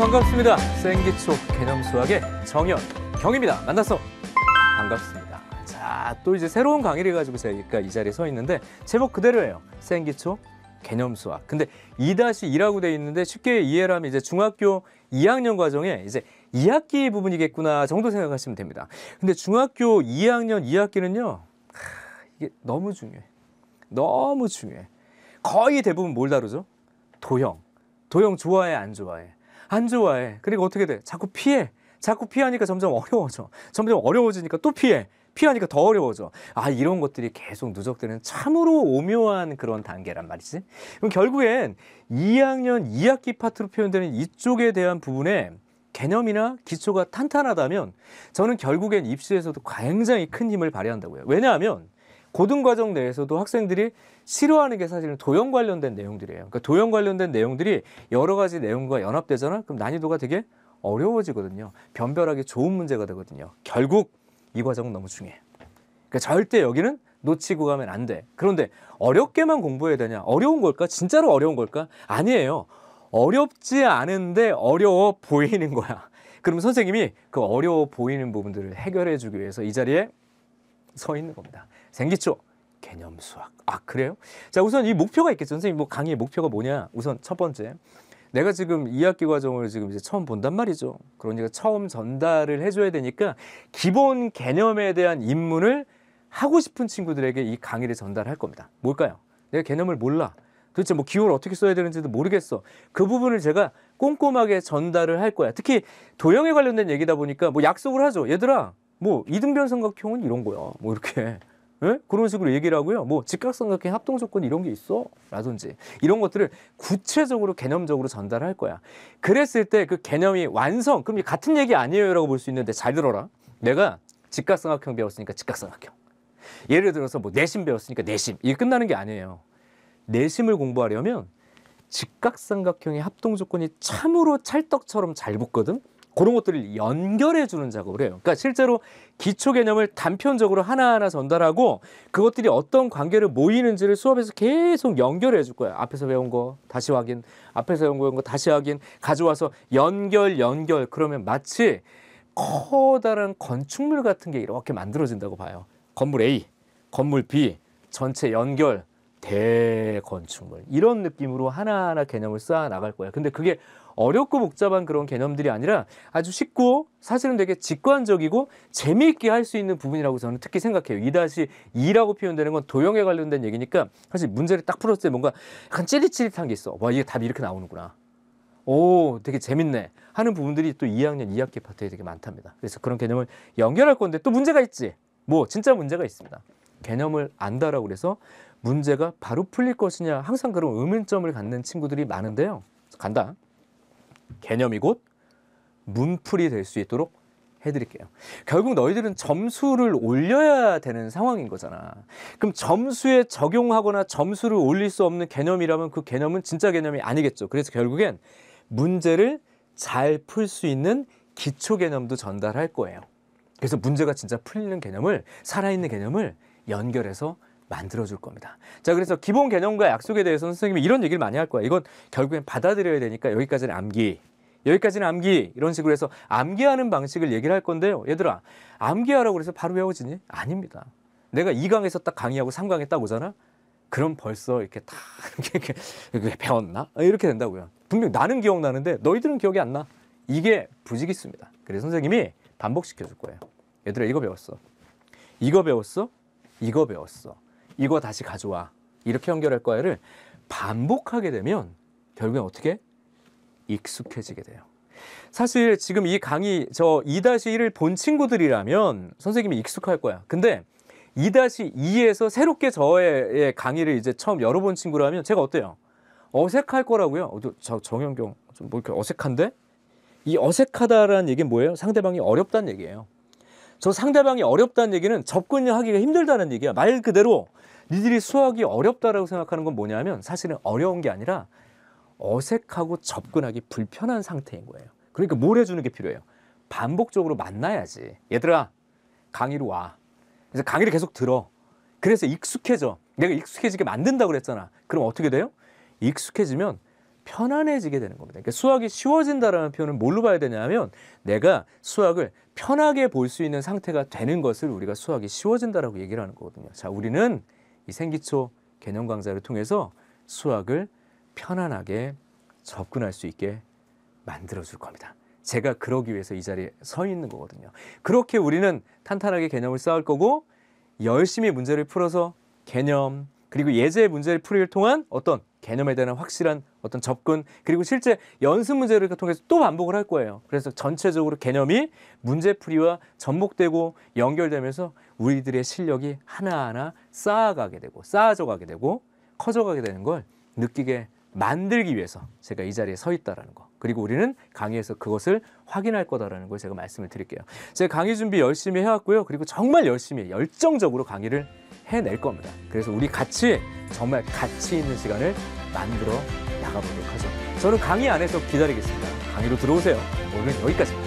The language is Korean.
반갑습니다. 생기초 개념 수학의 정연경입니다. 만나서 반갑습니다. 자, 또 이제 새로운 강의를 가지고 제가 이 자리에 서 있는데 제목 그대로예요. 생기초 개념 수학. 근데 2-2라고 돼 있는데 쉽게 이해를 하면 이제 중학교 2학년 과정에 이제 2학기 부분이겠구나 정도 생각하시면 됩니다. 근데 중학교 2학년 2학기는요. 이게 너무 중요해. 너무 중요해. 거의 대부분 뭘 다루죠? 도형. 도형 좋아해, 안 좋아해? 안 좋아해. 그리고 어떻게 돼? 자꾸 피해. 자꾸 피하니까 점점 어려워져. 점점 어려워지니까 또 피해. 피하니까 더 어려워져. 아, 이런 것들이 계속 누적되는 참으로 오묘한 그런 단계란 말이지. 그럼 결국엔 2학년 2학기 파트로 표현되는 이쪽에 대한 부분에 개념이나 기초가 탄탄하다면 저는 결국엔 입시에서도 굉장히 큰 힘을 발휘한다고요. 왜냐하면 고등과정 내에서도 학생들이 싫어하는 게 사실은 도형 관련된 내용들이에요. 그러니까 도형 관련된 내용들이 여러 가지 내용과 연합되잖아? 그럼 난이도가 되게 어려워지거든요. 변별하기 좋은 문제가 되거든요. 결국 이 과정은 너무 중요해. 그러니까 절대 여기는 놓치고 가면 안 돼. 그런데 어렵게만 공부해야 되냐? 어려운 걸까? 진짜로 어려운 걸까? 아니에요. 어렵지 않은데 어려워 보이는 거야. 그럼 선생님이 그 어려워 보이는 부분들을 해결해 주기 위해서 이 자리에 서 있는 겁니다. 생기초 개념 수학. 아, 그래요? 자, 우선 이 목표가 있겠죠. 선생님, 뭐 강의의 목표가 뭐냐? 우선 첫 번째, 내가 지금 2학기 과정을 지금 이제 처음 본단 말이죠. 그러니까 처음 전달을 해줘야 되니까 기본 개념에 대한 입문을 하고 싶은 친구들에게 이 강의를 전달할 겁니다. 뭘까요? 내가 개념을 몰라. 도대체 뭐 기호를 어떻게 써야 되는지도 모르겠어. 그 부분을 제가 꼼꼼하게 전달을 할 거야. 특히 도형에 관련된 얘기다 보니까 뭐 약속을 하죠. 얘들아, 뭐 이등변 삼각형은 이런 거야. 뭐 이렇게. 예? 그런 식으로 얘기를 하고요. 뭐 직각삼각형 합동 조건 이런 게 있어 라든지 이런 것들을 구체적으로 개념적으로 전달할 거야. 그랬을 때 그 개념이 완성. 그럼 같은 얘기 아니에요 라고 볼 수 있는데 잘 들어라. 내가 직각삼각형 배웠으니까 직각삼각형. 예를 들어서 뭐 내심 배웠으니까 내심. 이게 끝나는 게 아니에요. 내심을 공부하려면 직각삼각형의 합동 조건이 참으로 찰떡처럼 잘 붙거든. 그런 것들을 연결해 주는 작업을 해요. 그러니까 실제로 기초 개념을 단편적으로 하나하나 전달하고 그것들이 어떤 관계를 모이는지를 수업에서 계속 연결해 줄 거야. 앞에서 배운 거 다시 확인, 앞에서 배운 거 다시 확인, 가져와서 연결. 그러면 마치 커다란 건축물 같은 게 이렇게 만들어진다고 봐요. 건물 A, 건물 B, 전체 연결, 대건축물. 이런 느낌으로 하나하나 개념을 쌓아 나갈 거야. 근데 그게 어렵고 복잡한 그런 개념들이 아니라 아주 쉽고 사실은 되게 직관적이고 재미있게 할 수 있는 부분이라고 저는 특히 생각해요. 2-2라고 표현되는 건 도형에 관련된 얘기니까 사실 문제를 딱 풀었을 때 뭔가 약간 찌릿찌릿한 게 있어. 와, 이게 답이 이렇게 나오는구나. 오, 되게 재밌네 하는 부분들이 또 2학년 2학기 파트에 되게 많답니다. 그래서 그런 개념을 연결할 건데 또 문제가 있지. 뭐 진짜 문제가 있습니다. 개념을 안다라고 그래서 문제가 바로 풀릴 것이냐 항상 그런 의문점을 갖는 친구들이 많은데요. 간다. 개념이 곧 문풀이 될 수 있도록 해드릴게요. 결국 너희들은 점수를 올려야 되는 상황인 거잖아. 그럼 점수에 적용하거나 점수를 올릴 수 없는 개념이라면 그 개념은 진짜 개념이 아니겠죠. 그래서 결국엔 문제를 잘 풀 수 있는 기초 개념도 전달할 거예요. 그래서 문제가 진짜 풀리는 개념을, 살아있는 개념을 연결해서 만들어줄 겁니다. 자, 그래서 기본 개념과 약속에 대해서 선생님이 이런 얘기를 많이 할 거야. 이건 결국엔 받아들여야 되니까 여기까지는 암기, 여기까지는 암기, 이런 식으로 해서 암기하는 방식을 얘기를 할 건데요. 얘들아, 암기하라고 해서 바로 외워지니? 아닙니다. 내가 2강에서 딱 강의하고 3강에 딱 오잖아? 그럼 벌써 이렇게 다 이렇게 배웠나? 이렇게 된다고요. 분명 나는 기억나는데 너희들은 기억이 안 나. 이게 부지기수입니다. 그래서 선생님이 반복시켜 줄 거예요. 얘들아, 이거 배웠어. 이거 배웠어? 이거 배웠어. 이거 다시 가져와. 이렇게 연결할 거야를 반복하게 되면 결국엔 어떻게? 익숙해지게 돼요. 사실 지금 이 강의 저 2-1을 본 친구들이라면 선생님이 익숙할 거야. 근데 2-2에서 새롭게 저의 강의를 이제 처음 열어본 친구라면 제가 어때요? 어색할 거라고요. 정연경 좀 뭐 이렇게 어색한데? 이 어색하다라는 얘기는 뭐예요? 상대방이 어렵다는 얘기예요. 저 상대방이 어렵다는 얘기는 접근하기가 힘들다는 얘기야. 말 그대로 니들이 수학이 어렵다라고 생각하는 건 뭐냐면 사실은 어려운 게 아니라 어색하고 접근하기 불편한 상태인 거예요. 그러니까 뭘 해주는 게 필요해요? 반복적으로 만나야지. 얘들아, 강의로 와. 그래서 강의를 계속 들어. 그래서 익숙해져. 내가 익숙해지게 만든다고 그랬잖아. 그럼 어떻게 돼요? 익숙해지면 편안해지게 되는 겁니다. 그러니까 수학이 쉬워진다라는 표현을 뭘로 봐야 되냐면 내가 수학을 편하게 볼 수 있는 상태가 되는 것을 우리가 수학이 쉬워진다라고 얘기를 하는 거거든요. 자, 우리는 이 생기초 개념 강좌를 통해서 수학을 편안하게 접근할 수 있게 만들어 줄 겁니다. 제가 그러기 위해서 이 자리에 서 있는 거거든요. 그렇게 우리는 탄탄하게 개념을 쌓을 거고 열심히 문제를 풀어서 개념 그리고 예제 문제를 풀이를 통한 어떤 개념에 대한 확실한 어떤 접근 그리고 실제 연습 문제를 통해서 또 반복을 할 거예요. 그래서 전체적으로 개념이 문제풀이와 접목되고 연결되면서 우리들의 실력이 하나하나 쌓아가게 되고 쌓아져 가게 되고 커져가게 되는 걸 느끼게 만들기 위해서 제가 이 자리에 서 있다라는 거. 그리고 우리는 강의에서 그것을 확인할 거다라는 걸 제가 말씀을 드릴게요. 제가 강의 준비 열심히 해왔고요. 그리고 정말 열심히 열정적으로 강의를 해낼 겁니다. 그래서 우리 같이 정말 가치 있는 시간을 만들어 나가보도록 하죠. 저는 강의 안에서 기다리겠습니다. 강의로 들어오세요. 오늘은 여기까지입니다.